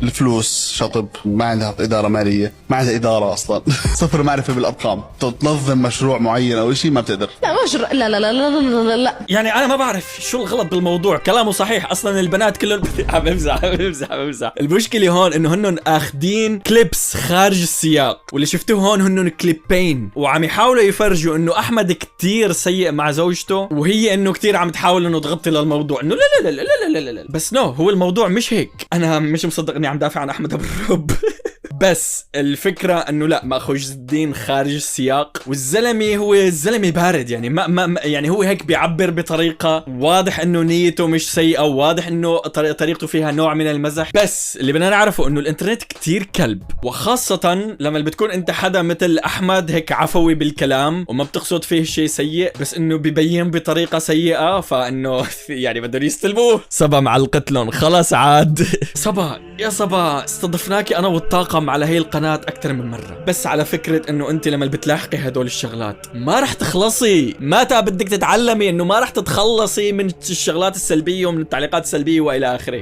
الفلوس شطب، ما عندها إدارة مالية، ما عندها إدارة أصلا. صفر معرفة بالأرقام. تنظم مشروع معين أو شيء ما بتقدر. لا مشروع، لا لا لا لا لا لا. يعني انا ما بعرف شو الغلط بالموضوع. كلامه صحيح، اصلا البنات كلهم عم بمزح. المشكله هون انه هنن اخدين كليبس خارج السياق، واللي شفتوه هون هنن كليبين، وعم يحاولوا يفرجوا انه احمد كتير سيء مع زوجته، وهي انه كتير عم تحاول انه تغطي للموضوع انه لا لا لا لا لا لا لا. بس نو، هو الموضوع مش هيك. انا مش مصدق اني عم دافع عن احمد ابو الرب. بس الفكرة انه لا، ماخذ الدين خارج السياق، والزلمة هو الزلمة بارد. يعني ما يعني هو هيك بيعبر بطريقة واضح انه نيته مش سيئة، وواضح انه طريقته فيها نوع من المزح. بس اللي بدنا نعرفه انه الانترنت كتير كلب، وخاصة لما بتكون انت حدا مثل احمد هيك عفوي بالكلام وما بتقصد فيه شيء سيء، بس انه ببين بطريقة سيئة، فانه يعني بدهم يستلموه. صبا معلقت لهم خلاص عاد. صبا يا صبا، استضفناكي انا والطاقم على هي القناة اكثر من مرة، بس على فكرة انه انت لما بتلاحقي هدول الشغلات ما رح تخلصي. متى بدك تتعلمي انه ما رح تتخلصي من الشغلات السلبية ومن التعليقات السلبية والى اخره.